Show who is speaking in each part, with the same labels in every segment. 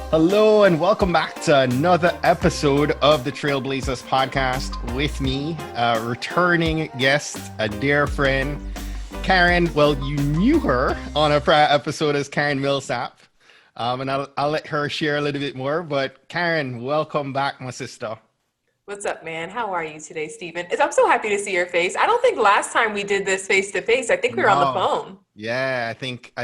Speaker 1: Hello and welcome back to another episode of the Trailblazers podcast with me, returning guest, a dear friend, Karen. Well, you knew her on a prior episode as Karen Millsap, and I'll let her share a little bit more. But Karen, welcome back, my sister.
Speaker 2: What's up, man? How are you today, Stephen? I'm so happy to see your face. I don't think last time we did this face to face, I think we were on the
Speaker 1: No,
Speaker 2: phone.
Speaker 1: yeah, I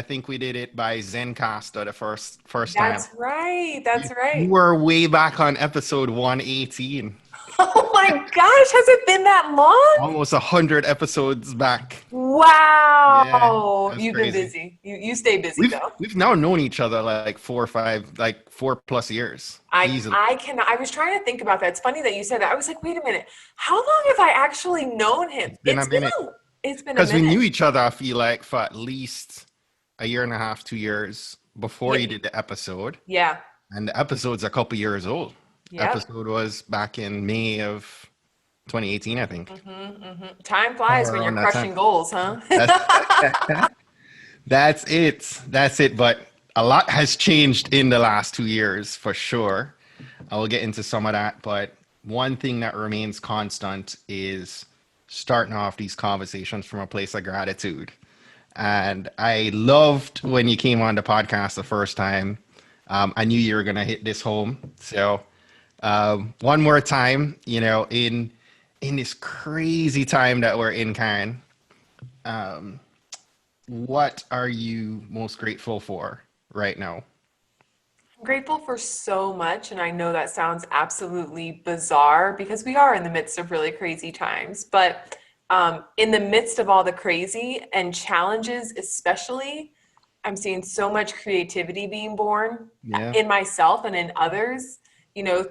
Speaker 1: think we did it by Zencaster the first time.
Speaker 2: That's right.
Speaker 1: You,
Speaker 2: That's
Speaker 1: you
Speaker 2: right.
Speaker 1: were way back on episode 118.
Speaker 2: Oh my gosh, has it been that long?
Speaker 1: Almost 100 episodes back. Yeah,
Speaker 2: Wow.
Speaker 1: that's
Speaker 2: You've been
Speaker 1: crazy.
Speaker 2: busy. You stay busy
Speaker 1: We've
Speaker 2: though.
Speaker 1: we've now known each other like 4 or 5, like 4+ years easily.
Speaker 2: I was trying to think about that. It's funny that you said that. I was like, wait a minute. How long have I actually known him?
Speaker 1: It's been a minute
Speaker 2: It's been a
Speaker 1: because we
Speaker 2: minute.
Speaker 1: knew each other. I feel like for at least a year and a half, 2 years before
Speaker 2: Yeah.
Speaker 1: you did the episode,
Speaker 2: Yeah.
Speaker 1: and the episode's a couple years old.
Speaker 2: Yep.
Speaker 1: Episode was back in May of 2018, I think.
Speaker 2: Time flies
Speaker 1: Somewhere
Speaker 2: when you're
Speaker 1: around that time.
Speaker 2: crushing goals, huh?
Speaker 1: That's that's it. That's it. But a lot has changed in the last 2 years for sure. I will get into some of that. But one thing that remains constant is starting off these conversations from a place of gratitude. And I loved when you came on the podcast the first time. I knew you were going to hit this home. So one more time, in this crazy time that we're in, Karen, what are you most grateful for right now?
Speaker 2: I'm grateful for so much, and I know that sounds absolutely bizarre because we are in the midst of really crazy times. But in the midst of all the crazy and challenges, especially, I'm seeing so much creativity being born
Speaker 1: Yeah.
Speaker 2: in myself and in others,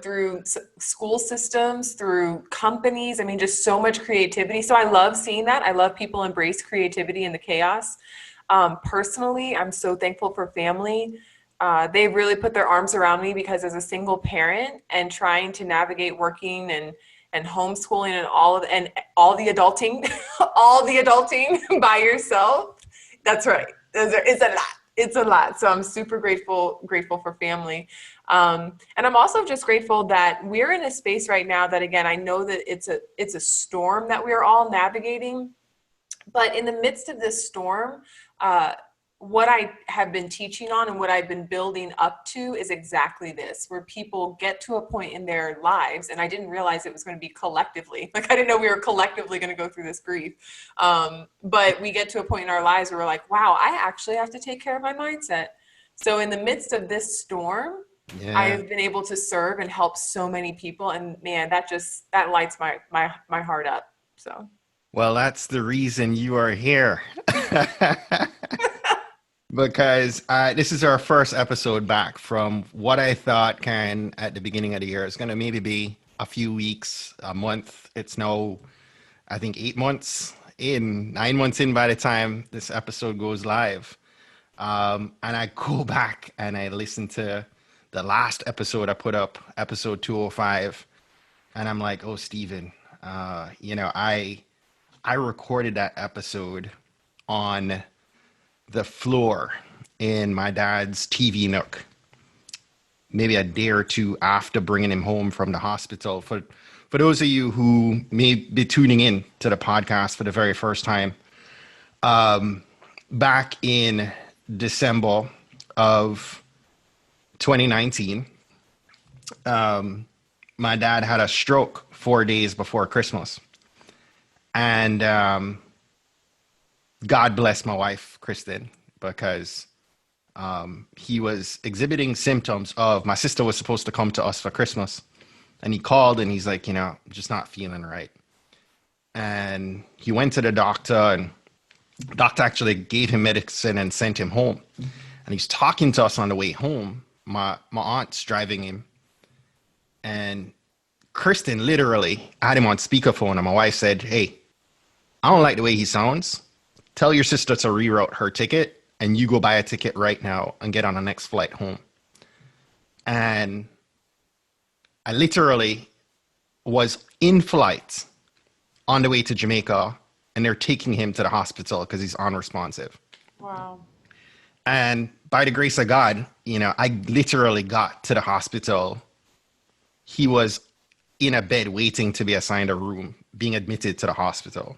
Speaker 2: through school systems, through companies. I mean, just so much creativity. So I love seeing that. I love people embrace creativity in the chaos. Personally, I'm so thankful for family. They really put their arms around me because as a single parent and trying to navigate working and homeschooling and all the adulting, all the adulting by yourself. That's right. It's a lot. It's a lot. So I'm super grateful for family. And I'm also just grateful that we're in a space right now that, again, I know that it's a storm that we're all navigating, but in the midst of this storm, what I have been teaching on and what I've been building up to is exactly this, where people get to a point in their lives, and I didn't realize it was going to be collectively. Like, I didn't know we were collectively going to go through this grief. But we get to a point in our lives where we're like, wow, I actually have to take care of my mindset. So in the midst of this storm, I
Speaker 1: Yeah.
Speaker 2: have been able to serve and help so many people. And man, that lights my heart up. So.
Speaker 1: Well, that's the reason you are here. Because this is our first episode back from what I thought, Karen, at the beginning of the year. It's going to maybe be a few weeks, a month. It's now, I think, 8 months in, 9 months in by the time this episode goes live. And I go back and I listen to the last episode I put up, episode 205. And I'm like, oh, Stephen, I recorded that episode on the floor in my dad's TV nook, maybe a day or two after bringing him home from the hospital. For those of you who may be tuning in to the podcast for the very first time, back in December of 2019, my dad had a stroke 4 days before Christmas. And God bless my wife, Kristen, because he was exhibiting symptoms of, my sister was supposed to come to us for Christmas. And he called and he's like, just not feeling right. And he went to the doctor, and the doctor actually gave him medicine and sent him home. And he's talking to us on the way home. My aunt's driving him. And Kristen literally had him on speakerphone. And my wife said, hey, I don't like the way he sounds. Tell your sister to reroute her ticket, and you go buy a ticket right now and get on the next flight home. And I literally was in flight on the way to Jamaica, and they're taking him to the hospital because he's unresponsive.
Speaker 2: Wow.
Speaker 1: And by the grace of God, I literally got to the hospital. He was in a bed waiting to be assigned a room, being admitted to the hospital.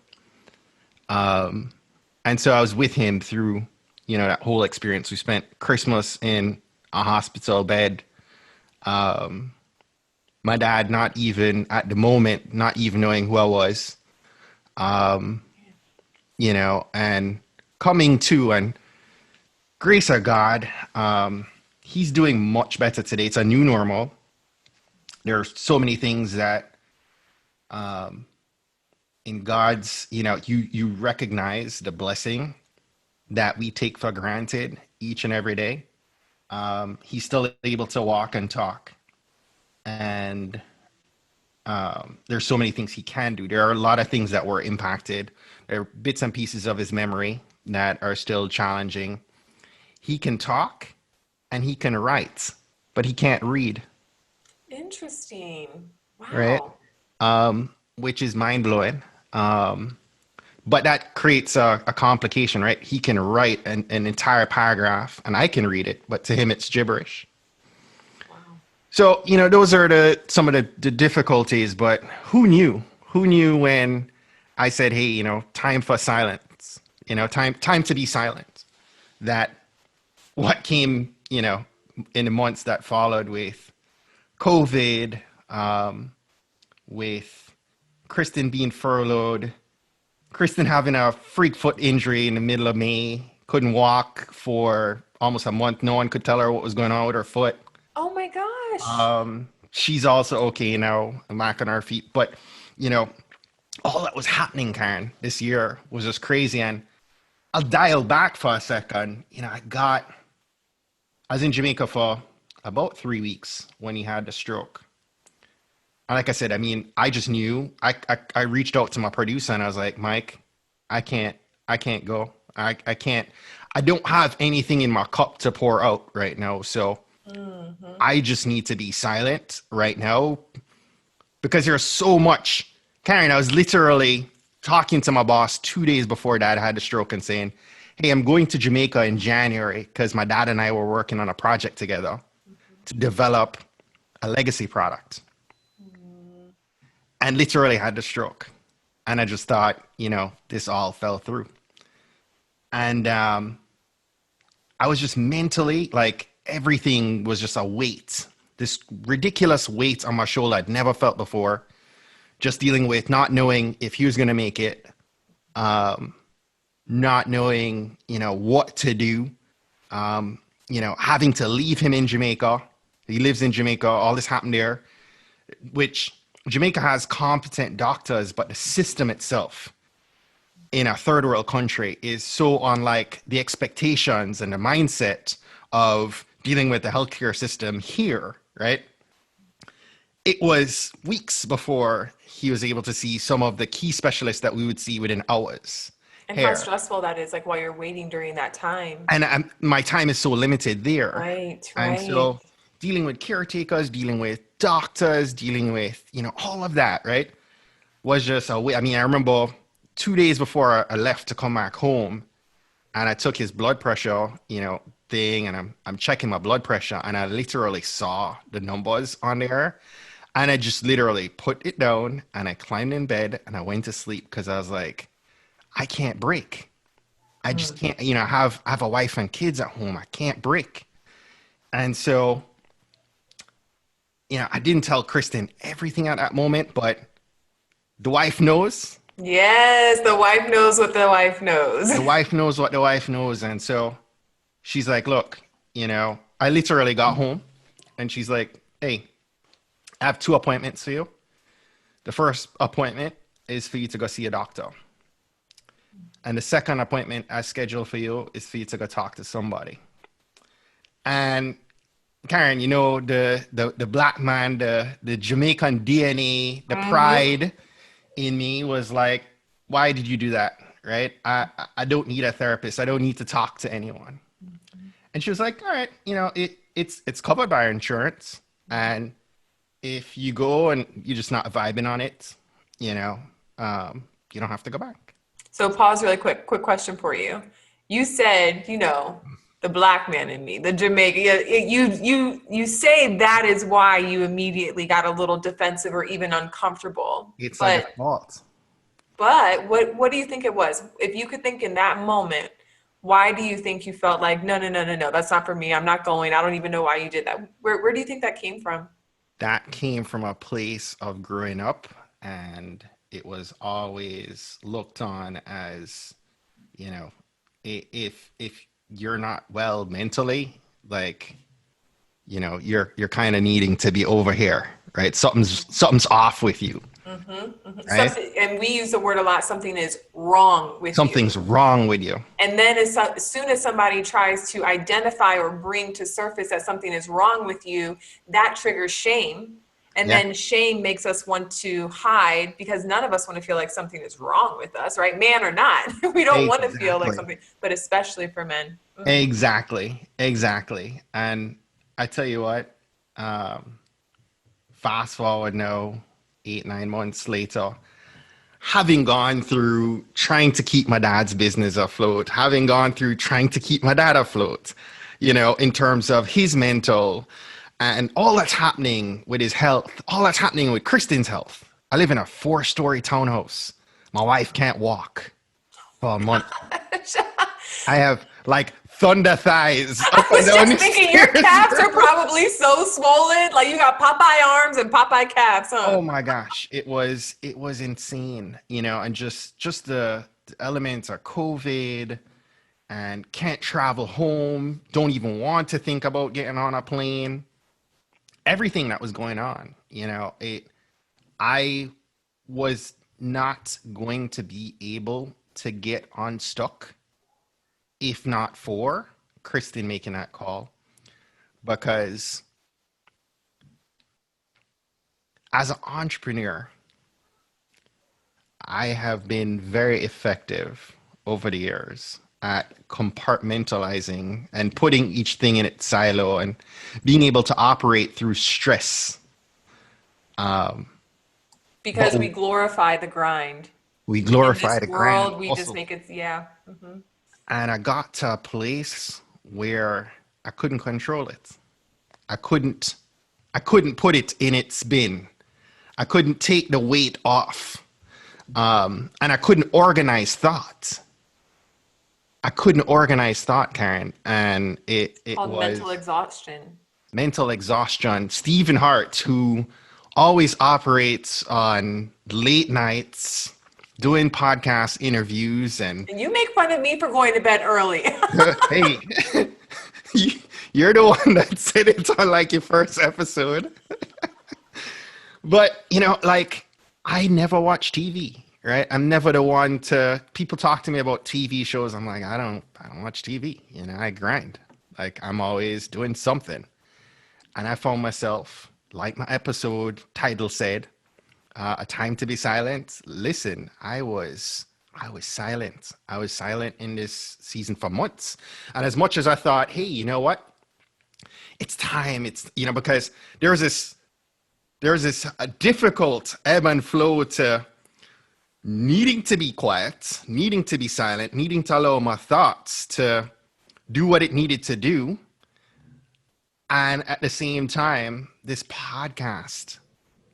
Speaker 1: And so I was with him through, that whole experience. We spent Christmas in a hospital bed. My dad, not even at the moment, not even knowing who I was, and coming to, and grace of God, he's doing much better today. It's a new normal. There are so many things that in God's, you recognize the blessing that we take for granted each and every day. He's still able to walk and talk. And there's so many things he can do. There are a lot of things that were impacted. There are bits and pieces of his memory that are still challenging. He can talk and he can write, but he can't read.
Speaker 2: Interesting.
Speaker 1: Right?
Speaker 2: Wow.
Speaker 1: Which is mind-blowing. But that creates a complication, right? He can write an entire paragraph and I can read it, but to him it's gibberish.
Speaker 2: Wow.
Speaker 1: So, those are some of the difficulties, but who knew? Who knew when I said, hey, time for silence, time to be silent, that what came, in the months that followed with COVID, with Kristen being furloughed, Kristen having a freak foot injury in the middle of May, couldn't walk for almost a month. No one could tell her what was going on with her foot.
Speaker 2: Oh my gosh.
Speaker 1: She's also okay now, back on her feet. But, all that was happening, Karen, this year was just crazy. And I'll dial back for a second. I was in Jamaica for about 3 weeks when he had the stroke. And like I said, I just knew. I reached out to my producer and I was like, Mike, I can't go. I can't. I don't have anything in my cup to pour out right now. So I just need to be silent right now because there's so much. Karen, I was literally talking to my boss 2 days before Dad had the stroke and saying, hey, I'm going to Jamaica in January because my dad and I were working on a project together to develop a legacy product. And literally had the stroke. And I just thought, this all fell through. And I was just mentally, like, everything was just a weight, this ridiculous weight on my shoulder I'd never felt before. Just dealing with not knowing if he was going to make it, not knowing, what to do, having to leave him in Jamaica. He lives in Jamaica. All this happened there, which Jamaica has competent doctors, but the system itself in a third world country is so unlike the expectations and the mindset of dealing with the healthcare system here, right? It was weeks before he was able to see some of the key specialists that we would see within hours.
Speaker 2: And how stressful that is, like while you're waiting during that time.
Speaker 1: And my time is so limited there.
Speaker 2: Right.
Speaker 1: And so dealing with caretakers, dealing with doctors, dealing with, all of that, right, was just a way. I remember 2 days before I left to come back home and I took his blood pressure, thing, and I'm checking my blood pressure and I literally saw the numbers on there and I just literally put it down and I climbed in bed and I went to sleep because I was like, I can't break. I just can't, I have a wife and kids at home. I can't break. And so, I didn't tell Kristen everything at that moment, but the wife knows.
Speaker 2: Yes, the wife knows what the wife knows.
Speaker 1: The wife knows what the wife knows. And so she's like, look, I literally got home and she's like, hey, I have 2 appointments for you. The first appointment is for you to go see a doctor. And the second appointment I scheduled for you is for you to go talk to somebody. And Karen, the black man, the Jamaican DNA, the pride in me was like, why did you do that? Right? I don't need a therapist. I don't need to talk to anyone. And she was like, all right, it's covered by our insurance. And if you go and you're just not vibing on it, you don't have to go back.
Speaker 2: So pause really quick question for you. You said, the the black man in me, the Jamaican. You say that is why you immediately got a little defensive or even uncomfortable.
Speaker 1: It's a
Speaker 2: But
Speaker 1: default.
Speaker 2: what do you think it was? If you could think in that moment, why do you think you felt like no, that's not for me. I'm not going. I don't even know why you did that. Where do you think that came from?
Speaker 1: That came from a place of growing up, and it was always looked on as, you know, if you're not well mentally, like, you know, you're kind of needing to be over here, right? Something's off with you,
Speaker 2: Mm-hmm, mm-hmm.
Speaker 1: right?
Speaker 2: Something, and we use the word a lot. Something is wrong with you.
Speaker 1: Something's wrong with you.
Speaker 2: And then as soon as somebody tries to identify or bring to surface that something is wrong with you, that triggers shame. And
Speaker 1: Yeah,
Speaker 2: then shame makes us want to hide because none of us want to feel like something is wrong with us, right? Man or not. We don't want to feel like
Speaker 1: exactly.
Speaker 2: something, but especially for men. Mm-hmm.
Speaker 1: Exactly. And I tell you what, um, fast forward now, 8, 9 months later, having gone through trying to keep my dad's business afloat, having gone through trying to keep my dad afloat, you know, in terms of his mental and all that's happening with his health, all that's happening with Kristen's health. I live in a 4-story townhouse. My wife can't walk for a month. I have like thunder thighs
Speaker 2: I
Speaker 1: up and
Speaker 2: was
Speaker 1: down
Speaker 2: just
Speaker 1: the
Speaker 2: thinking your
Speaker 1: stairs,
Speaker 2: calves
Speaker 1: bro.
Speaker 2: are probably so swollen. Like you got Popeye arms and Popeye calves, huh?
Speaker 1: Oh my gosh, it was insane, you know, and just the elements of COVID and can't travel home, don't even want to think about getting on a plane. Everything that was going on, you know, I was not going to be able to get unstuck if not for Kristen making that call, because as an entrepreneur, I have been very effective over the years at compartmentalizing and putting each thing in its silo and being able to operate through stress. But
Speaker 2: Because we glorify the grind.
Speaker 1: we
Speaker 2: In
Speaker 1: glorify
Speaker 2: this
Speaker 1: the grand
Speaker 2: world, we just
Speaker 1: hustle.
Speaker 2: make it, yeah. Hmm.
Speaker 1: And I got to a place where I couldn't control it. I couldn't I couldn't put it in its bin. I couldn't take the weight off. And I couldn't organize thought. I couldn't organize thought, Karen. And
Speaker 2: It's
Speaker 1: it
Speaker 2: called mental
Speaker 1: was
Speaker 2: exhaustion.
Speaker 1: mental exhaustion. Stephen Hart, who always operates on late nights, doing podcast interviews, and
Speaker 2: And you make fun of me for going to bed early.
Speaker 1: hey, you're the one that said it on like your first episode. But, you know, like, I never watch TV, right? I'm never the one to, people talk to me about TV shows. I'm like, I don't watch TV. You know, I grind. Like, I'm always doing something. And I found myself, like my episode title said, a time to be silent. Listen, I was silent. I was silent in this season for months. And as much as I thought, hey, you know what? It's time. It's, you know, because there's this difficult ebb and flow to needing to be quiet, needing to be silent, needing to allow my thoughts to do what it needed to do. And at the same time, this podcast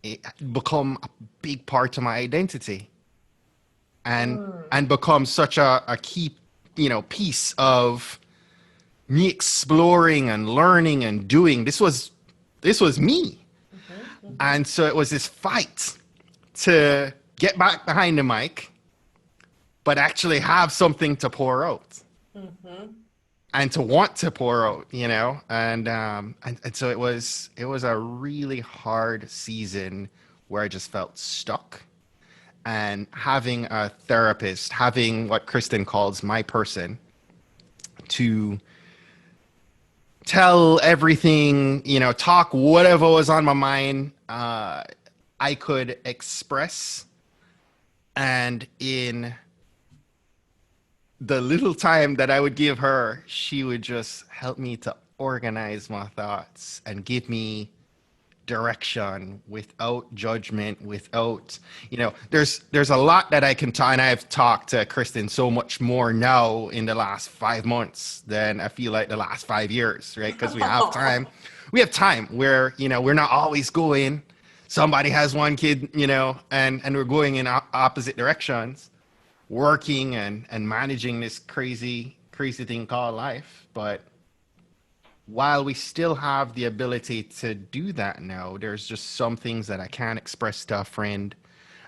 Speaker 1: it become a big part of my identity and become such a key, you know, piece of me exploring and learning and doing. This was me.
Speaker 2: Hmm. Hmm.
Speaker 1: And so it was this fight to get back behind the mic, but actually have something to pour out
Speaker 2: Hmm.
Speaker 1: and to want to pour out, you know? And so it was a really hard season where I just felt stuck. And having a therapist, having what Kristen calls my person to tell everything, you know, talk whatever was on my mind, I could express. And in the little time that I would give her, she would just help me to organize my thoughts and give me direction, without judgment, without, there's a lot that I can talk, and I've talked to Kristen so much more now in the last 5 months than I feel like the last 5 years, right? Because we have time where, we're not always going, somebody has one kid, and we're going in opposite directions, working and managing this crazy, crazy thing called life. But while we still have the ability to do that now, there's just some things that I can't express to a friend.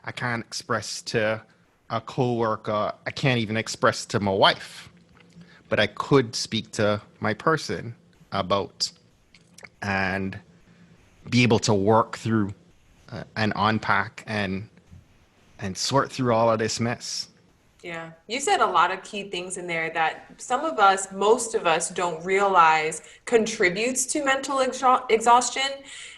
Speaker 1: I can't express to a coworker. I can't even express to my wife. But I could speak to my person about and be able to work through and unpack and sort through all of this mess.
Speaker 2: Yeah, you said a lot of key things in there that some of us, most of us don't realize contributes to mental exhaustion.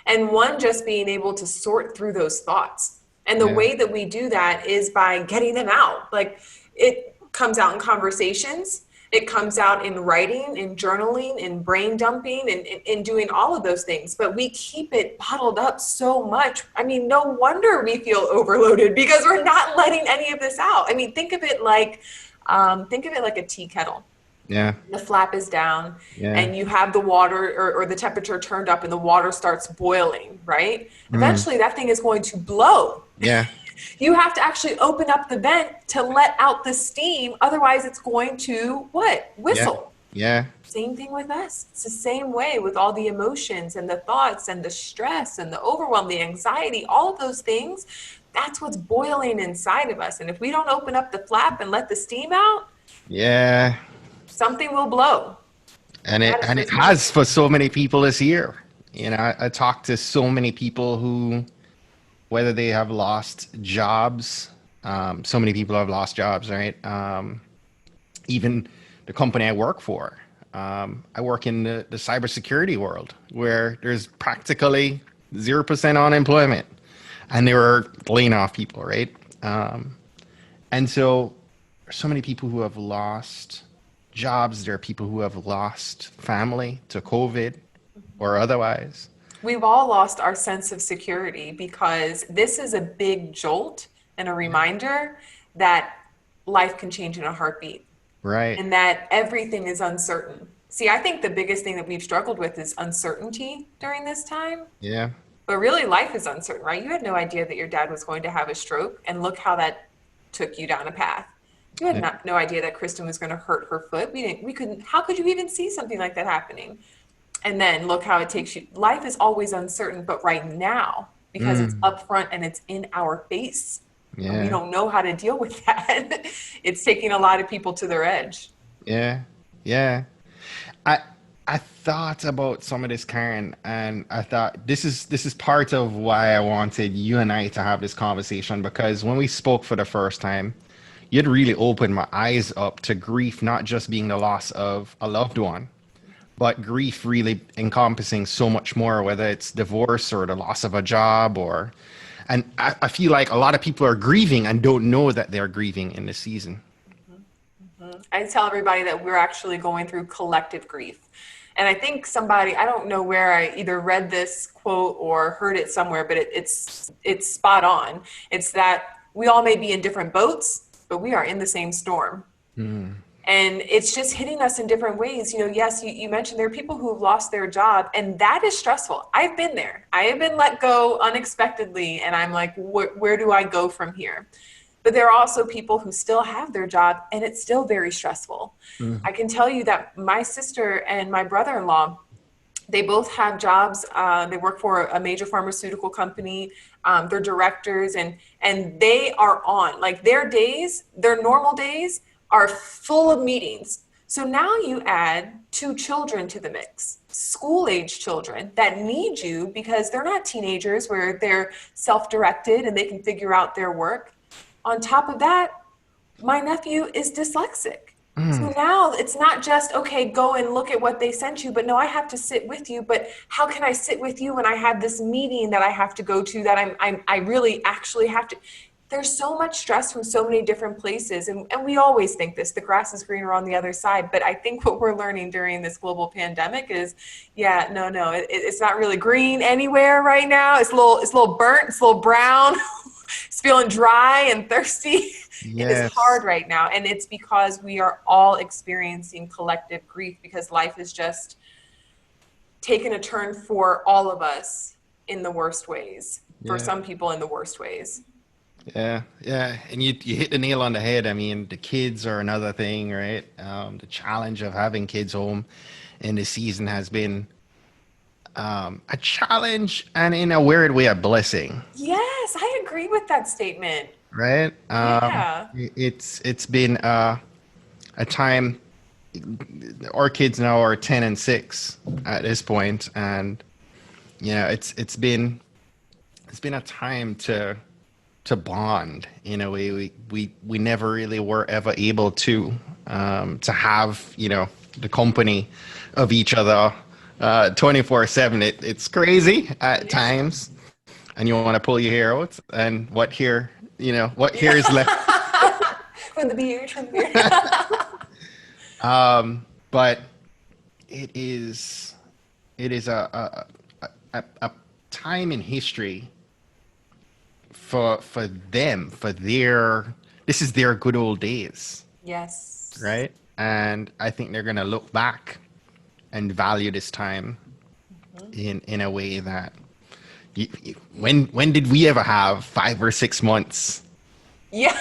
Speaker 2: And one, just being able to sort through those thoughts. And the way that we do that is by getting them out. Like, it comes out in conversations. It comes out in writing, in journaling, in brain dumping, and in doing all of those things. But we keep it bottled up so much. I mean, no wonder we feel overloaded because we're not letting any of this out. I mean, think of it like a tea kettle.
Speaker 1: Yeah.
Speaker 2: The flap is down, and you have the water or the temperature turned up, and the water starts boiling, right? Eventually, that thing is going to blow.
Speaker 1: Yeah.
Speaker 2: You have to actually open up the vent to let out the steam. Otherwise, it's going to what? Whistle.
Speaker 1: Yeah.
Speaker 2: Same thing with us. It's the same way with all the emotions and the thoughts and the stress and the overwhelm, the anxiety, all of those things. That's what's boiling inside of us. And if we don't open up the flap and let the steam out, something will blow.
Speaker 1: And it has for so many people this year. I talked to so many people who, whether they have lost jobs, so many people have lost jobs, right? Even the company I work for, I work in the cybersecurity world where there's practically 0% unemployment, and they were laying off people, right? And so there's so many people who have lost jobs. There are people who have lost family to COVID or otherwise.
Speaker 2: We've all lost our sense of security because this is a big jolt and a reminder that life can change in a heartbeat.
Speaker 1: Right.
Speaker 2: And that everything is uncertain. See, I think the biggest thing that we've struggled with is uncertainty during this time.
Speaker 1: Yeah.
Speaker 2: But really, life is uncertain, right? You had no idea that your dad was going to have a stroke, and look how that took you down a path. You had no idea that Kristen was going to hurt her foot. How could you even see something like that happening? And then look how it takes you. Life is always uncertain, but right now, because it's up front and it's in our face, we don't know how to deal with that. It's taking a lot of people to their edge.
Speaker 1: Yeah. I thought about some of this, Karen, and I thought this is part of why I wanted you and I to have this conversation, because when we spoke for the first time, you'd really opened my eyes up to grief, not just being the loss of a loved one, but grief really encompassing so much more, whether it's divorce or the loss of a job and I feel like a lot of people are grieving and don't know that they're grieving in this season.
Speaker 2: I tell everybody that we're actually going through collective grief. And I think I don't know where I either read this quote or heard it somewhere, but it's spot on. It's that we all may be in different boats, but we are in the same storm. And it's just hitting us in different ways. Yes, you mentioned there are people who've lost their job, and that is stressful. I've been there. I have been let go unexpectedly, and I'm like, where do I go from here? But there are also people who still have their job, and it's still very stressful. I can tell you that my sister and my brother-in-law, they both have jobs. They work for a major pharmaceutical company. They're directors, and they are on. Like, their normal days are full of meetings. So now you add 2 children to the mix, school-age children that need you because they're not teenagers where they're self-directed and they can figure out their work. On top of that, my nephew is dyslexic. So now it's not just, okay, go and look at what they sent you, but no, I have to sit with you. But how can I sit with you when I have this meeting that I have to go to that I really actually have to? there's so much stress from so many different places. And we always think this, the grass is greener on the other side. But I think what we're learning during this global pandemic is, yeah, no, it's not really green anywhere right now. It's a little burnt, it's a little brown. It's feeling dry and thirsty. It is
Speaker 1: Yes.
Speaker 2: hard right now. And it's because we are all experiencing collective grief, because life is just taken a turn for all of us in the worst ways, for
Speaker 1: Yeah.
Speaker 2: some people in the worst ways.
Speaker 1: Yeah, yeah, and you hit the nail on the head. I mean, the kids are another thing, right? The challenge of having kids home in the season has been a challenge, and in a weird way, a blessing,
Speaker 2: Yes, I agree with that statement.
Speaker 1: right?
Speaker 2: Yeah.
Speaker 1: It's been a time. Our kids now are 10 and 6 at this point, and it's been a time to bond in a way we never really were ever able to have the company of each other 24/7. It's crazy at
Speaker 2: Yeah.
Speaker 1: times, and you want to pull your hair out, and what hair is left.
Speaker 2: Yeah. From the beard, from the beard.
Speaker 1: But it is a time in history for them, for their this is their good old days,
Speaker 2: Yes.
Speaker 1: right? And I think they're gonna look back and value this time in a way that when did we ever have 5 or 6 months
Speaker 2: Yeah.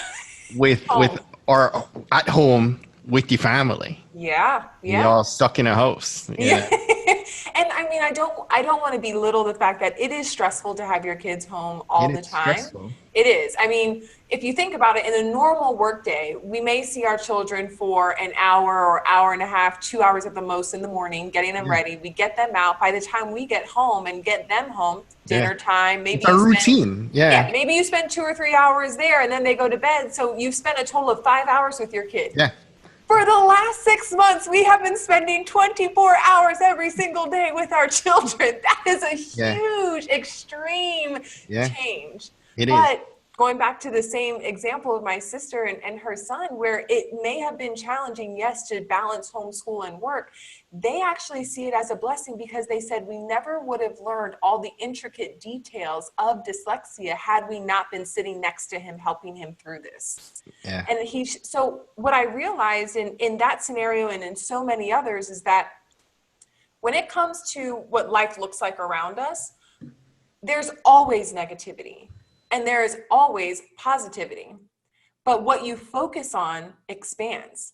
Speaker 1: with
Speaker 2: Oh,
Speaker 1: or at home with your family?
Speaker 2: yeah.
Speaker 1: You
Speaker 2: Yeah.
Speaker 1: all stuck in a house,
Speaker 2: Yeah. And I mean, I don't want to belittle the fact that it is stressful to have your kids home all
Speaker 1: It
Speaker 2: the
Speaker 1: is
Speaker 2: time.
Speaker 1: stressful.
Speaker 2: It is. I mean, if you think about it, in a normal workday, we may see our children for an hour or hour and a half, 2 hours at the most in the morning, getting them
Speaker 1: Yeah,
Speaker 2: ready. We get them out. By the time we get home and get them home,
Speaker 1: yeah.
Speaker 2: dinner time,
Speaker 1: It's a routine.
Speaker 2: yeah,
Speaker 1: Yeah,
Speaker 2: maybe you spend 2 or 3 hours there and then they go to bed. So you've spent a total of 5 hours with your kid.
Speaker 1: yeah,
Speaker 2: For the last 6 months, we have been spending 24 hours every single day with our children. That is a
Speaker 1: yeah,
Speaker 2: huge, extreme
Speaker 1: yeah.
Speaker 2: change.
Speaker 1: It is.
Speaker 2: But going back to the same example of my sister and her son, where it may have been challenging, yes, to balance homeschool and work, they actually see it as a blessing, because they said we never would have learned all the intricate details of dyslexia had we not been sitting next to him, helping him through this.
Speaker 1: Yeah.
Speaker 2: And so what I realized in that scenario and in so many others is that when it comes to what life looks like around us, there's always negativity and there is always positivity. But what you focus on expands.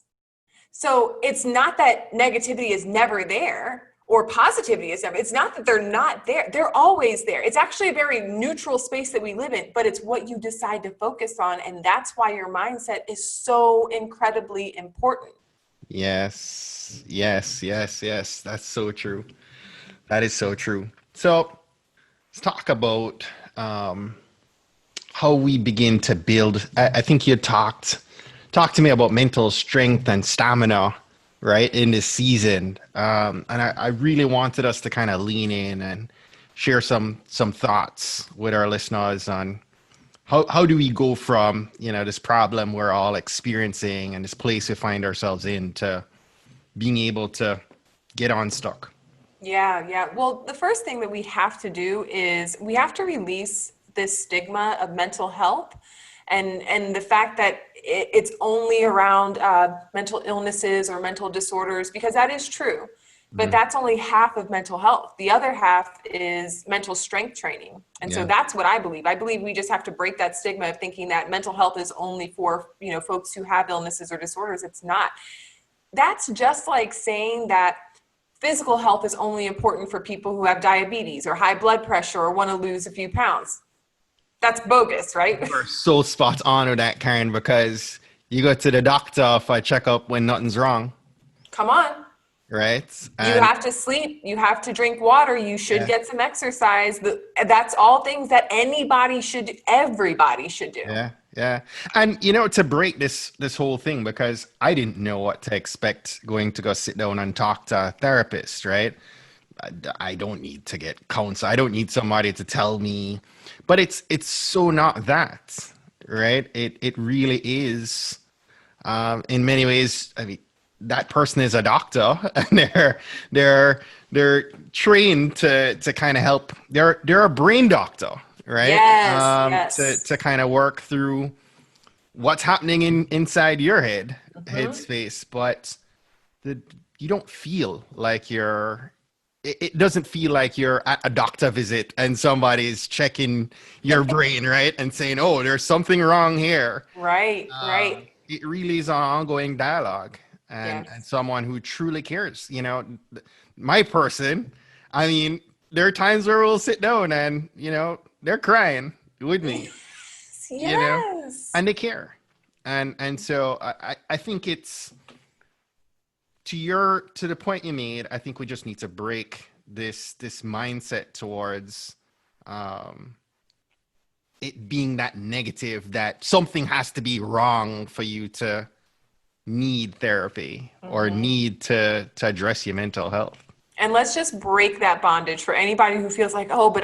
Speaker 2: So it's not that negativity is never there or positivity is never, it's not that they're not there. They're always there. It's actually a very neutral space that we live in, but it's what you decide to focus on. And that's why your mindset is so incredibly important.
Speaker 1: Yes. Yes. Yes. Yes. That's so true. That is so true. So let's talk about how we begin to build. I think you talked to me about mental strength and stamina, right, in this season. And I really wanted us to kind of lean in and share some thoughts with our listeners on how do we go from this problem we're all experiencing and this place we find ourselves in to being able to get unstuck.
Speaker 2: Yeah, yeah. Well, the first thing that we have to do is we have to release this stigma of mental health and the fact that it's only around mental illnesses or mental disorders, because that is true. But
Speaker 1: Mhm.
Speaker 2: that's only half of mental health. The other half is mental strength training. And so
Speaker 1: Yeah.
Speaker 2: that's what I believe. I believe we just have to break that stigma of thinking that mental health is only for, folks who have illnesses or disorders. It's not. That's just like saying that physical health is only important for people who have diabetes or high blood pressure or want to lose a few pounds. That's bogus, right?
Speaker 1: You are so spot on with that, Karen, because you go to the doctor for a checkup when nothing's wrong,
Speaker 2: Come on.
Speaker 1: right?
Speaker 2: You
Speaker 1: And
Speaker 2: have to sleep. You have to drink water. You should
Speaker 1: yeah,
Speaker 2: get some exercise. That's all things that everybody should do.
Speaker 1: yeah, yeah. And to break this whole thing, because I didn't know what to expect going to go sit down and talk to a therapist, right? I don't need to get counsel. I don't need somebody to tell me. But it's so not that. right? It really is. In many ways, I mean, that person is a doctor, and they're they're trained to kind of help. They're a brain doctor, right?
Speaker 2: Yes,
Speaker 1: To
Speaker 2: yes.
Speaker 1: kind of work through what's happening inside your
Speaker 2: Hmm.
Speaker 1: headspace, but the you don't feel like it doesn't feel like you're at a doctor visit and somebody's checking your brain, right? And saying, oh, there's something wrong here.
Speaker 2: Right, right.
Speaker 1: It really is an ongoing dialogue, and
Speaker 2: Yes.
Speaker 1: someone who truly cares. My person, I mean, there are times where we'll sit down and, they're crying with me,
Speaker 2: Yes,
Speaker 1: you know,
Speaker 2: yes.
Speaker 1: and they care. And so I think it's to the point you made. I think we just need to break this mindset towards um it being that negative, that something has to be wrong for you to need therapy or
Speaker 2: Mhm.
Speaker 1: need to address your mental health.
Speaker 2: And let's just break that bondage for anybody who feels like, oh, but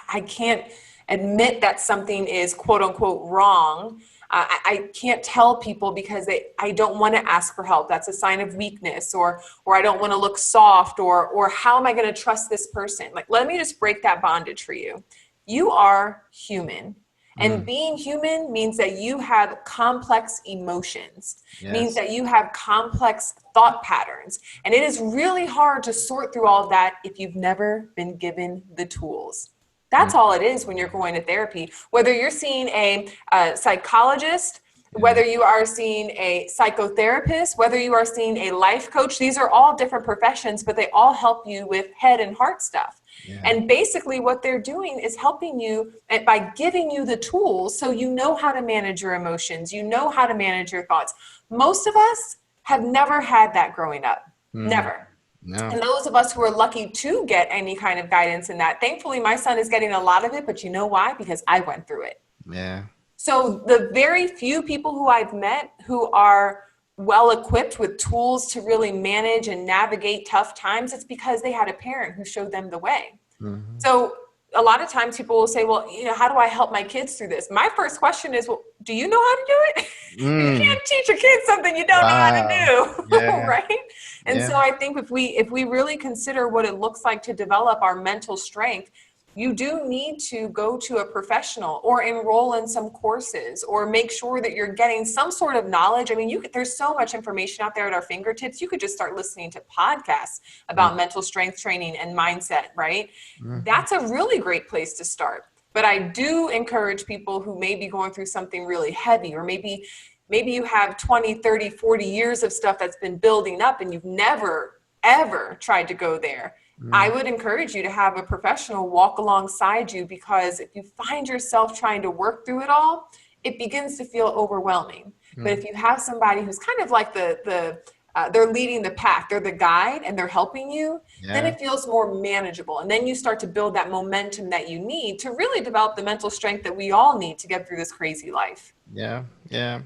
Speaker 2: I can't admit that something is quote unquote wrong. I can't tell people because I don't want to ask for help. That's a sign of weakness, or I don't want to look soft, or how am I going to trust this person? Like, let me just break that bondage for you. You are human. And
Speaker 1: Mm,
Speaker 2: being human means that you have complex emotions, means
Speaker 1: yes.
Speaker 2: that you have complex thought patterns. And it is really hard to sort through all that if you've never been given the tools.
Speaker 1: Mm,
Speaker 2: That's all it is when you're going to therapy. Whether you're seeing a psychologist,
Speaker 1: yeah.
Speaker 2: whether you are seeing a psychotherapist, whether you are seeing a life coach, these are all different professions, but they all help you with head and heart stuff.
Speaker 1: Yeah.
Speaker 2: And basically, what they're doing is helping you by giving you the tools so you know how to manage your emotions, you know how to manage your thoughts. Most of us have never had that growing up.
Speaker 1: Mm,
Speaker 2: Never.
Speaker 1: no.
Speaker 2: And those of us who are lucky to get any kind of guidance in that, thankfully, my son is getting a lot of it, but you know why? Because I went through it.
Speaker 1: Yeah.
Speaker 2: So the very few people who I've met who are well equipped with tools to really manage and navigate tough times, it's because they had a parent who showed them the way.
Speaker 1: Hmm.
Speaker 2: So a lot of times people will say, well, how do I help my kids through this? My first question is, well, do you know how to do it? You
Speaker 1: Mm,
Speaker 2: can't teach your kids something you don't know how
Speaker 1: wow.
Speaker 2: to do,
Speaker 1: Yeah.
Speaker 2: right? And
Speaker 1: Yeah.
Speaker 2: so I think if we really consider what it looks like to develop our mental strength, you do need to go to a professional or enroll in some courses or make sure that you're getting some sort of knowledge. I mean, there's so much information out there at our fingertips. You could just start listening to podcasts
Speaker 1: Mm,
Speaker 2: about mental strength training and mindset, right?
Speaker 1: mhm.
Speaker 2: That's a really great place to start. But I do encourage people who may be going through something really heavy, or maybe you have 20, 30, 40 years of stuff that's been building up and you've never ever tried to go there. I
Speaker 1: Mm,
Speaker 2: would encourage you to have a professional walk alongside you, because if you find yourself trying to work through it all, it begins to feel overwhelming. But
Speaker 1: mm.
Speaker 2: if you have somebody who's kind of like they're leading the pack, they're the guide, and they're helping you, then
Speaker 1: Yeah.
Speaker 2: it feels more manageable. And then you start to build that momentum that you need to really develop the mental strength that we all need to get through this crazy life.
Speaker 1: Yeah. Yeah.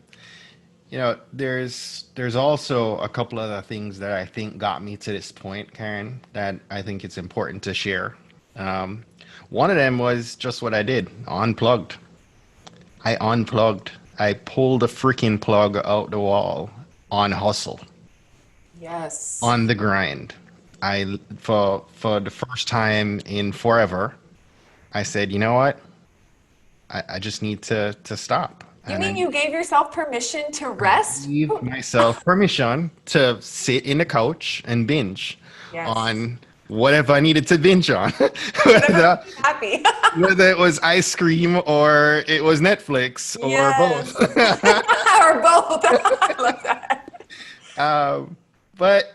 Speaker 1: There's also a couple other things that I think got me to this point, Karen, that I think it's important to share. Um, One of them was just what I did, unplugged. I unplugged. I pulled a freaking plug out the wall on hustle,
Speaker 2: Yes.
Speaker 1: on the grind. For the first time in forever, I said, you know what? I just need to stop.
Speaker 2: You
Speaker 1: And
Speaker 2: mean
Speaker 1: I
Speaker 2: you gave yourself permission to
Speaker 1: I
Speaker 2: rest?
Speaker 1: gave myself permission to sit in the couch and binge
Speaker 2: Yes.
Speaker 1: on whatever I needed to binge on,
Speaker 2: Whatever
Speaker 1: whether,
Speaker 2: makes you happy.
Speaker 1: whether it was ice cream or it was Netflix or both.
Speaker 2: Yes. Or both. I love that.
Speaker 1: um, but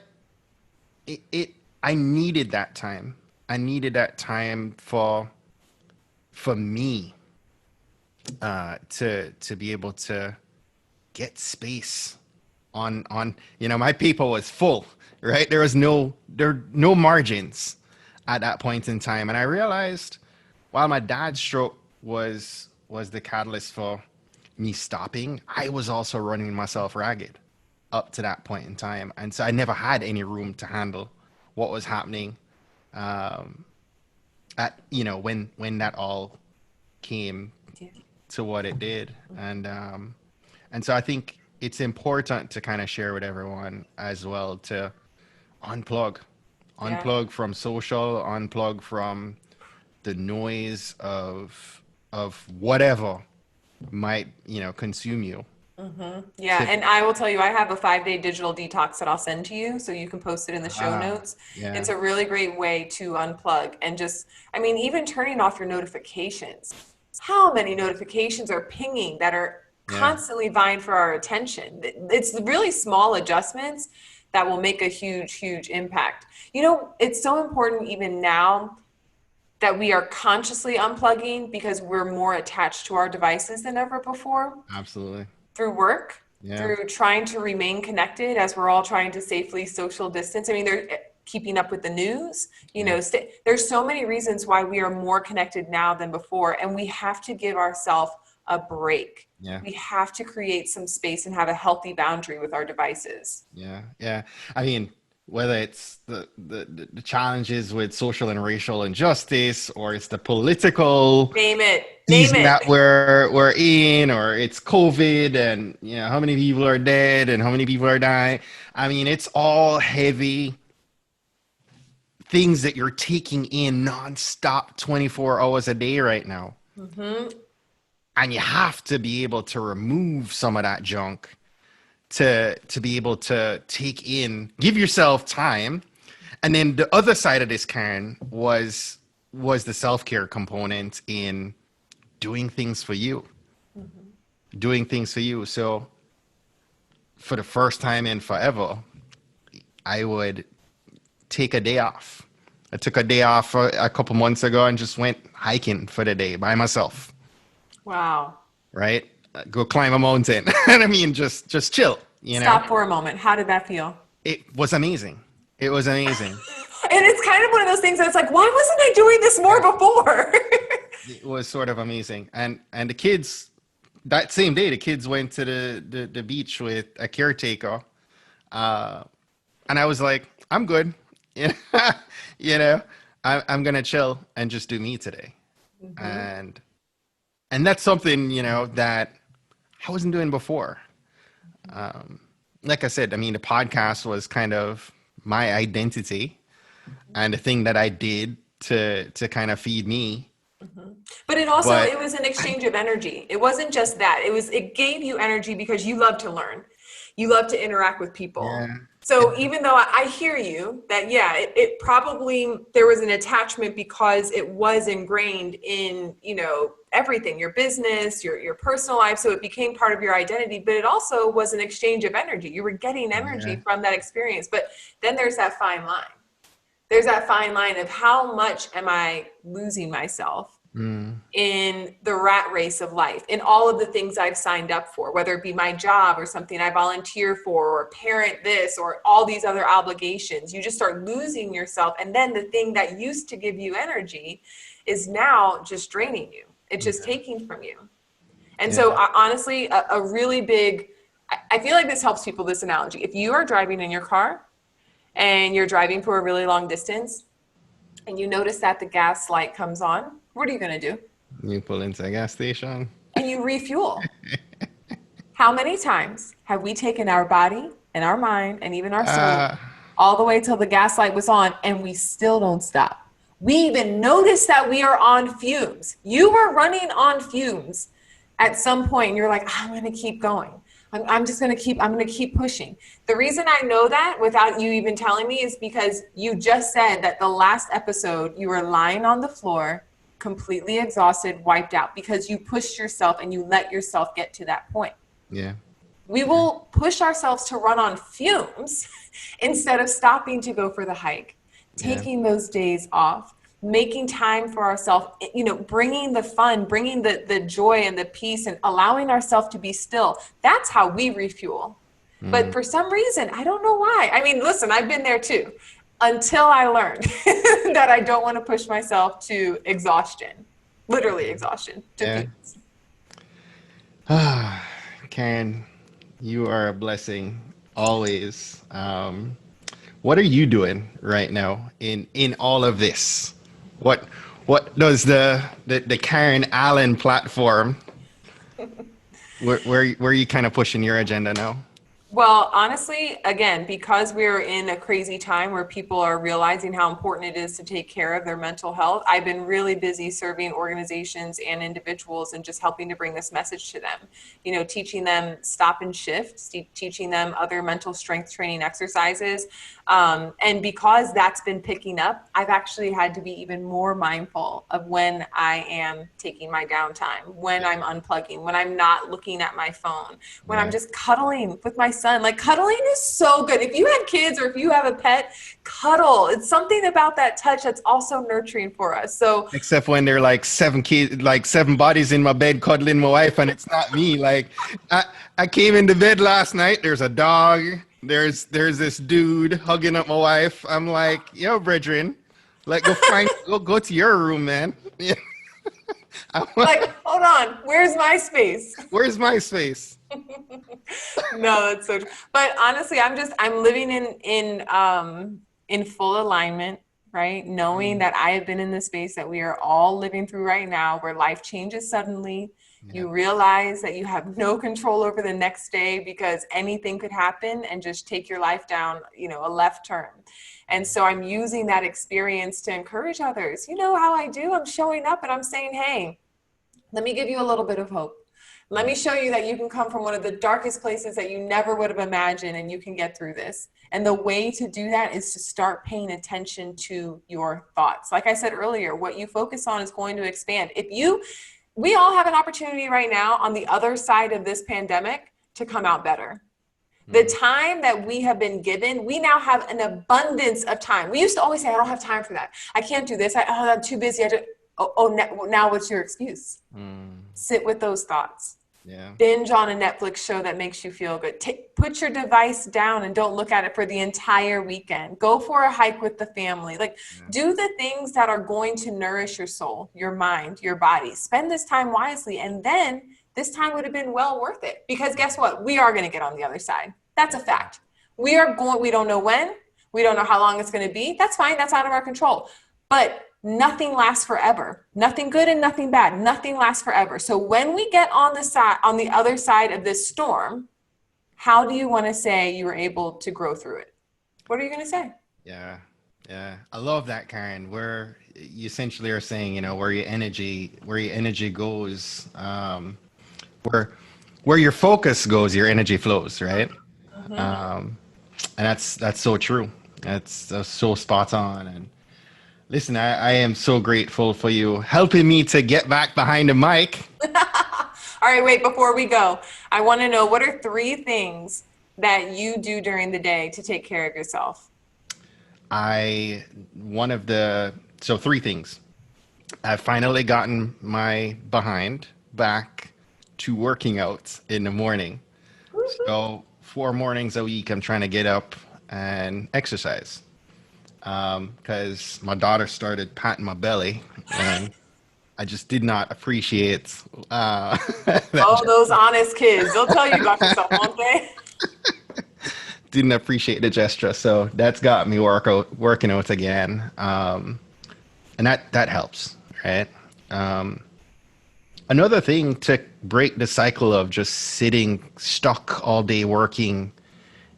Speaker 1: it I needed that time. I needed that time for me to be able to get space on my paper was full, right? There were no margins at that point in time, and I realized while my dad's stroke was the catalyst for me stopping, I was also running myself ragged up to that point in time, and so I never had any room to handle what was happening at when that all came to what it did. And so I think it's important to kind of share with everyone as well to unplug,
Speaker 2: Yeah.
Speaker 1: unplug from social, unplug from the noise of whatever might, consume you.
Speaker 2: Yeah,
Speaker 1: To,
Speaker 2: and I will tell you, I have a 5-day digital detox that I'll send to you so you can post it in the show notes.
Speaker 1: yeah,
Speaker 2: It's a really great way to unplug and just, I mean, even turning off your notifications. How many notifications are pinging that are
Speaker 1: yeah,
Speaker 2: constantly vying for our attention? It's really small adjustments that will make a huge, huge impact. You know, it's so important even now that we are consciously unplugging because we're more attached to our devices than ever before
Speaker 1: absolutely.
Speaker 2: through work,
Speaker 1: Yeah,
Speaker 2: through trying to remain connected as we're all trying to safely social distance. I mean, they're keeping up with the news. You
Speaker 1: yeah,
Speaker 2: know, there's so many reasons why we are more connected now than before, and we have to give ourselves a break.
Speaker 1: yeah,
Speaker 2: We have to create some space and have a healthy boundary with our devices.
Speaker 1: yeah, yeah. I mean, whether it's the challenges with social and racial injustice, or it's the political
Speaker 2: Name it. Name
Speaker 1: season
Speaker 2: it.
Speaker 1: that we're in, or it's COVID, and how many people are dead and how many people are dying. I mean, it's all heavy things that you're taking in nonstop 24 hours a day right now. And you have to be able to remove some of that junk to be able to take in, give yourself time. And then the other side of this, Karen, was the self-care component in doing things for you. Doing things for you. So for the first time in forever, I would take a day off. I took a day off a couple months ago and just went hiking for the day by myself.
Speaker 2: Wow.
Speaker 1: Right? Go climb a mountain. And I mean, just chill,
Speaker 2: Stop for a moment. How did that feel?
Speaker 1: It was amazing. It was amazing.
Speaker 2: And it's kind of one of those things that's like, why wasn't I doing this more before?
Speaker 1: It was sort of amazing. And the kids, that same day, the kids went to the beach with a caretaker. And I was like, I'm good. you know, I'm going to chill and just do me today. And that's something, that I wasn't doing before. Like I said, I mean, the podcast was kind of my identity and the thing that I did to kind of feed me.
Speaker 2: But it also,
Speaker 1: But
Speaker 2: it was an exchange of energy. It wasn't just that. It gave you energy because you love to learn. You love to interact with people.
Speaker 1: yeah,
Speaker 2: So even though I hear you that, yeah, it probably, there was an attachment because it was ingrained in, everything, your business, your personal life. So it became part of your identity, but it also was an exchange of energy. You were getting energy
Speaker 1: yeah,
Speaker 2: from that experience. But then there's that fine line. There's that fine line of how much am I losing myself in the rat race of life, in all of the things I've signed up for, whether it be my job or something I volunteer for, or parent this, or all these other obligations. You just start losing yourself. And then the thing that used to give you energy is now just draining you. It's just taking from you. And
Speaker 1: yeah,
Speaker 2: so honestly, a really big, I feel like this helps people, this analogy. If you are driving in your car and you're driving for a really long distance and you notice that the gas light comes on, what are you going to do?
Speaker 1: you pull into a gas station.
Speaker 2: And you refuel. How many times have we taken our body and our mind and even our soul
Speaker 1: Uh,
Speaker 2: all the way till the gas light was on and we still don't stop? We even notice that we are on fumes. You were running on fumes at some point and you're like, I'm going to keep going. I'm going to keep pushing. The reason I know that without you even telling me is because you just said that the last episode you were lying on the floor, completely exhausted, wiped out, because you pushed yourself and you let yourself get to that point.
Speaker 1: yeah,
Speaker 2: We will push ourselves to run on fumes instead of stopping to go for the hike,
Speaker 1: yeah,
Speaker 2: taking those days off, making time for ourselves, bringing the fun, bringing the joy and the peace, and allowing ourselves to be still. That's how we refuel. But for some reason, I don't know why. I mean, listen, I've been there too, until I learned that I don't want to push myself to exhaustion, literally exhaustion.
Speaker 1: yeah. Karen, you are a blessing always. What are you doing right now in all of this? What does the Karen Allen platform Where are you kind of pushing your agenda now?
Speaker 2: Well, honestly, again, because we're in a crazy time where people are realizing how important it is to take care of their mental health, I've been really busy serving organizations and individuals and just helping to bring this message to them. You know, teaching them stop and shift, teaching them other mental strength training exercises. And because that's been picking up, I've actually had to be even more mindful of when I am taking my downtime, when
Speaker 1: Yeah.
Speaker 2: I'm unplugging, when I'm not looking at my phone, when I'm
Speaker 1: Yeah.
Speaker 2: just cuddling with my son. Like cuddling is so good. If you have kids or if you have a pet, cuddle. It's something about that touch that's also nurturing for us. So
Speaker 1: Except when there are like seven kids, like seven bodies in my bed cuddling my wife, and it's not me. Like I, I came into bed last night. There's a dog. There's this dude hugging up my wife. I'm like, yo, brethren, like go to your room, man. Yeah.
Speaker 2: like, hold on, where's my space?
Speaker 1: Where's my space?
Speaker 2: No, that's so true. But honestly, I'm living in full alignment, right? Knowing
Speaker 1: Mm,
Speaker 2: that I have been in the space that we are all living through right now, where life changes suddenly.
Speaker 1: yeah.
Speaker 2: You realize that you have no control over the next day because anything could happen and just take your life down, you know, a left turn. And so I'm using that experience to encourage others. You know how I do? I'm showing up and I'm saying, hey, let me give you a little bit of hope. Let me show you that you can come from one of the darkest places that you never would have imagined and you can get through this. And the way to do that is to start paying attention to your thoughts. Like I said earlier, what you focus on is going to expand. We all have an opportunity right now on the other side of this pandemic to come out better. The
Speaker 1: Mm,
Speaker 2: time that we have been given, we now have an abundance of time. We used to always say, I don't have time for that. I can't do this. I'm too busy. Now what's your excuse?
Speaker 1: mm,
Speaker 2: Sit with those thoughts.
Speaker 1: yeah.
Speaker 2: Binge on a Netflix show that makes you feel good. Put your device down and don't look at it for the entire weekend. Go for a hike with the family. Like,
Speaker 1: Yeah.
Speaker 2: do the things that are going to nourish your soul, your mind, your body. Spend this time wisely. And then this time would have been well worth it. Because guess what? We are going to get on the other side. That's a fact. We don't know when, we don't know how long it's going to be. That's fine. That's out of our control. But nothing lasts forever. Nothing good and nothing bad. Nothing lasts forever. So when we get on the other side of this storm, how do you want to say you were able to grow through it? What are you going to say?
Speaker 1: Yeah, yeah, I love that, Karen. Where you essentially are saying, where your energy goes, where where your focus goes, your energy flows, right?
Speaker 2: Mm-hmm.
Speaker 1: Um, and that's so true. That's so spot on. And listen, I am so grateful for you helping me to get back behind the mic.
Speaker 2: All right, wait, before we go, I want to know what are three things that you do during the day to take care of yourself?
Speaker 1: I one of the so three things. I've finally gotten my behind back to working out in the morning. So 4 mornings a week, I'm trying to get up and exercise. Because my daughter started patting my belly, and I just did not appreciate that.
Speaker 2: Oh, those honest kids. They'll tell you about yourself, won't they?
Speaker 1: Didn't appreciate the gesture, so that's got me working out again, and that helps, right? Um, Another thing to break the cycle of just sitting stuck all day working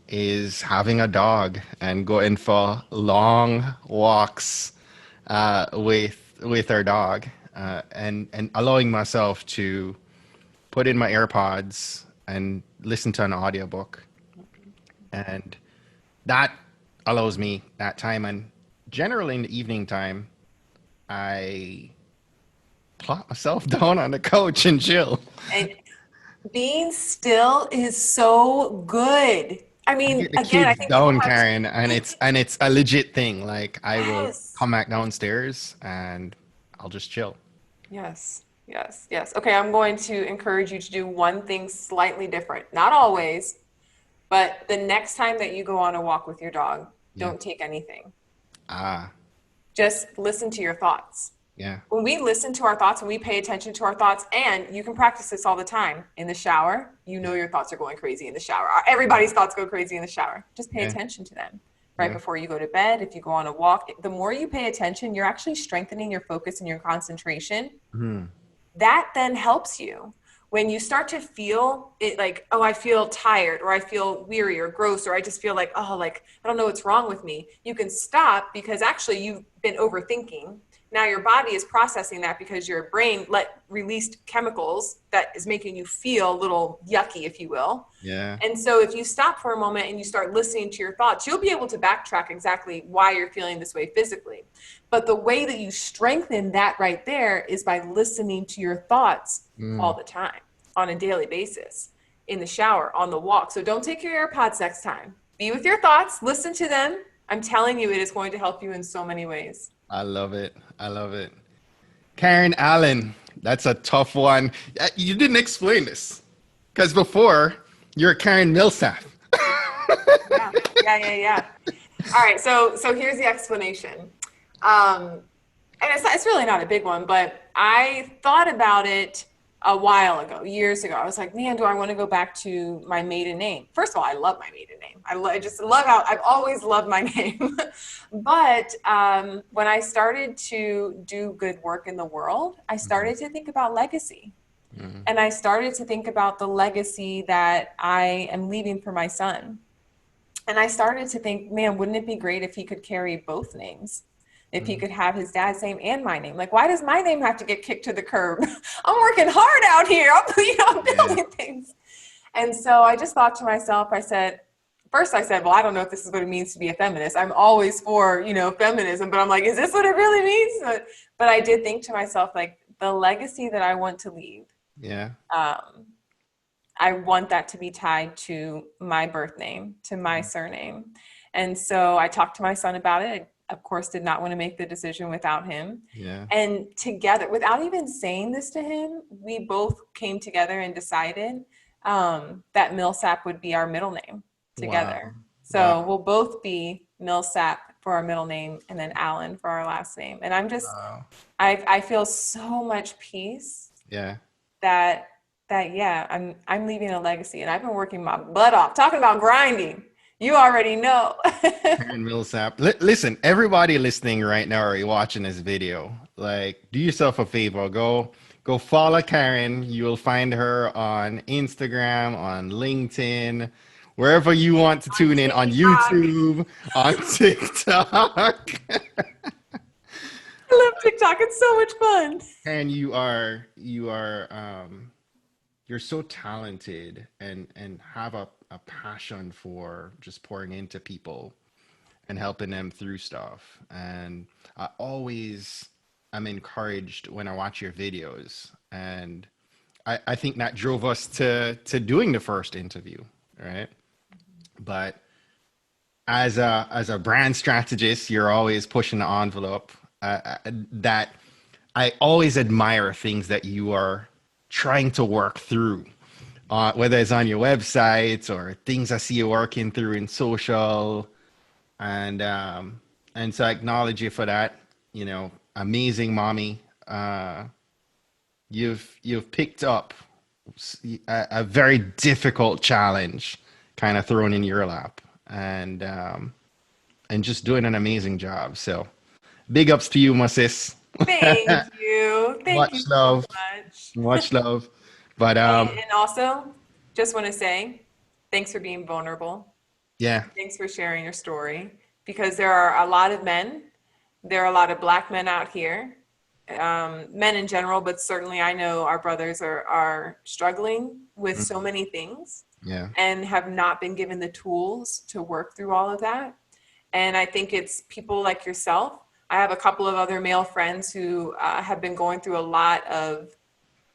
Speaker 1: is having a dog and going for long walks with our dog, and allowing myself to put in my AirPods and listen to an audiobook, and that allows me that time. And generally in the evening time, I plop myself down on the couch and chill.
Speaker 2: And being still is so good. I
Speaker 1: I
Speaker 2: mean,
Speaker 1: get the
Speaker 2: again, I
Speaker 1: kids
Speaker 2: think people
Speaker 1: down,
Speaker 2: have,
Speaker 1: Karen, and it's a legit thing. Like I will
Speaker 2: yes,
Speaker 1: come back downstairs and I'll just chill.
Speaker 2: yes, yes, yes. Okay, I'm going to encourage you to do one thing slightly different. Not always, but the next time that you go on a walk with your dog,
Speaker 1: Yeah.
Speaker 2: don't take anything.
Speaker 1: Ah,
Speaker 2: Just listen to your thoughts.
Speaker 1: yeah.
Speaker 2: When we listen to our thoughts, when we pay attention to our thoughts, and you can practice this all the time in the shower, you know
Speaker 1: Yeah.
Speaker 2: your thoughts are going crazy in the shower. Everybody's thoughts go crazy in the shower. Just pay
Speaker 1: Yeah.
Speaker 2: attention to them right
Speaker 1: Yeah.
Speaker 2: before you go to bed. If you go on a walk, the more you pay attention, you're actually strengthening your focus and your concentration.
Speaker 1: Hmm.
Speaker 2: That then helps you when you start to feel it, like, oh, I feel tired, or I feel weary or gross, or I just feel like, oh, like, I don't know what's wrong with me, you can stop, because actually you've been overthinking. Now your body is processing that because your brain released chemicals that is making you feel a little yucky, if you will.
Speaker 1: Yeah.
Speaker 2: And so if you stop for a moment and you start listening to your thoughts, you'll be able to backtrack exactly why you're feeling this way physically. But the way that you strengthen that right there is by listening to your thoughts all the time, on a daily basis, in the shower, on the walk. So don't take your AirPods next time. Be with your thoughts, listen to them. I'm telling you, it is going to help you in so many ways.
Speaker 1: I love it. I love it. Karen Allen, that's a tough one. You didn't explain this, because before you're Karen Millsap.
Speaker 2: Yeah. All right, so here's the explanation. And it's really not a big one, but I thought about it a while ago, years ago. I was like, man, do I want to go back to my maiden name? First of all, I love my maiden name. I just love how I've always loved my name. But when I started to do good work in the world, I started to think about legacy. And I started to think about the legacy that I am leaving for my son. And I started to think, man, wouldn't it be great if he could carry both names? If he could have his dad's name and my name. Like, why does my name have to get kicked to the curb? I'm working hard out here. I'm building things. And so I just thought to myself, I said, well, I don't know if this is what it means to be a feminist. I'm always for, feminism, but I'm like, is this what it really means? But I did think to myself, like, the legacy that I want to leave.
Speaker 1: Yeah.
Speaker 2: I want that to be tied to my birth name, to my surname. And so I talked to my son about it. I, of course, did not want to make the decision without him.
Speaker 1: Yeah.
Speaker 2: And together, without even saying this to him, we both came together and decided that Millsap would be our middle name together.
Speaker 1: Wow.
Speaker 2: So we'll both be Millsap for our middle name, and then Allen for our last name. And I'm just, I feel so much peace.
Speaker 1: Yeah.
Speaker 2: That yeah, I'm leaving a legacy, and I've been working my butt off. Talking about grinding, you already know.
Speaker 1: Karen Millsap. Listen, everybody listening right now or watching this video, like, do yourself a favor. Go follow Karen. You will find her on Instagram, on LinkedIn, wherever you want to tune in, on YouTube, on TikTok.
Speaker 2: I love TikTok. It's so much fun.
Speaker 1: And you're so talented and have a passion for just pouring into people and helping them through stuff. And I always am encouraged when I watch your videos. And I think that drove us to doing the first interview, right? But as a brand strategist, you're always pushing the envelope. That I always admire things that you are trying to work through, whether it's on your website or things I see you working through in social, and so I acknowledge you for that. Amazing mommy. You've picked up a very difficult challenge, kind of thrown in your lap, and just doing an amazing job. So. Big ups to you, my sis.
Speaker 2: Thank you. Thank you so much.
Speaker 1: Much love. But
Speaker 2: and also, just want to say, thanks for being vulnerable.
Speaker 1: Yeah.
Speaker 2: Thanks for sharing your story, because there are a lot of men. There are a lot of Black men out here, men in general, but certainly I know our brothers are struggling with so many things.
Speaker 1: Yeah.
Speaker 2: And have not been given the tools to work through all of that. And I think it's people like yourself. I have a couple of other male friends who have been going through a lot of,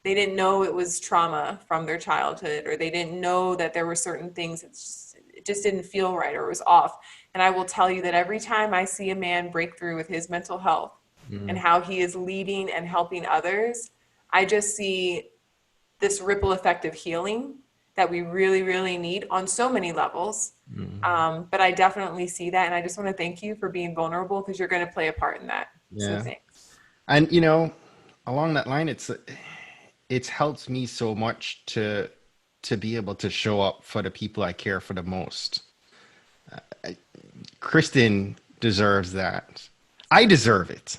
Speaker 2: they didn't know it was trauma from their childhood, or they didn't know that there were certain things it just didn't feel right, or it was off. And I will tell you that every time I see a man break through with his mental health and how he is leading and helping others, I just see this ripple effect of healing that we really, really need on so many levels. But I definitely see that. And I just want to thank you for being vulnerable, because you're going to play a part in that.
Speaker 1: Yeah.
Speaker 2: So thanks.
Speaker 1: And, along that line, it's helped me so much to be able to show up for the people I care for the most. Kristen deserves that. I deserve it,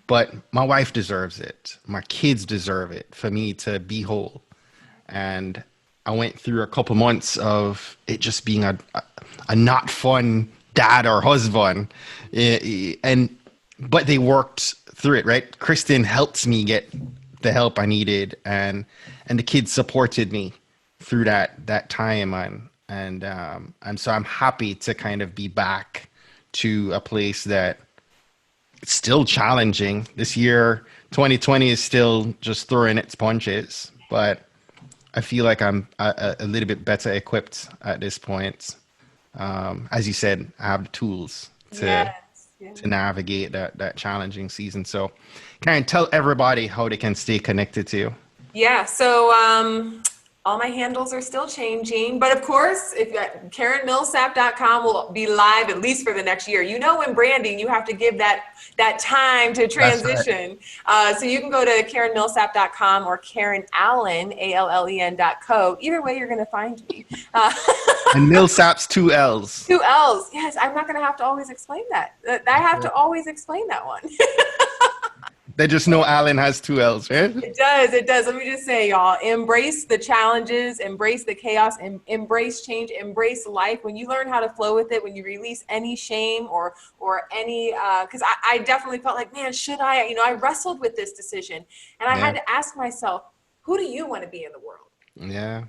Speaker 1: but my wife deserves it. My kids deserve it for me to be whole. And I went through a couple months of it just being a not fun dad or husband. And but they worked through it, right? Kristen helped me get the help I needed, and the kids supported me through that time, and so I'm happy to kind of be back to a place that it's still challenging. This year, 2020 is still just throwing its punches, but I feel like I'm a little bit better equipped at this point. As you said, I have the tools
Speaker 2: Yes. Yeah.
Speaker 1: to navigate that challenging season. So, Karen, tell everybody how they can stay connected to you.
Speaker 2: Yeah, so all my handles are still changing, but of course, if KarenMillsap.com will be live at least for the next year. You know, in branding, you have to give that time to
Speaker 1: That's right.
Speaker 2: transition. So you can go to KarenMillsap.com or Karen Allen, ALLEN.co. Either way, you're going to find me.
Speaker 1: And Millsap's 2 L's.
Speaker 2: 2 L's. Yes, I'm not going to have to always explain that. I have to always explain that one.
Speaker 1: They just know Alan has 2 L's, right?
Speaker 2: It does. It does. Let me just say, y'all, embrace the challenges, embrace the chaos, and embrace change, embrace life. When you learn how to flow with it, when you release any shame or any, because I definitely felt like, man, should I? You know, I wrestled with this decision, and I had to ask myself, who do you want to be in the world?
Speaker 1: Yeah.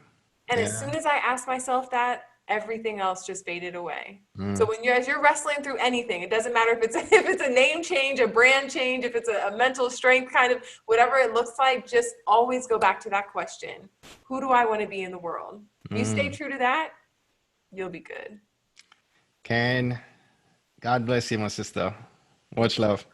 Speaker 2: And as soon as I asked myself that, everything else just faded away. So as you're wrestling through anything, it doesn't matter if it's a name change, a brand change, if it's a mental strength kind of whatever it looks like, just always go back to that question. Who do I want to be in the world? You stay true to that, you'll be good.
Speaker 1: Karen, God bless you, my sister. Much love.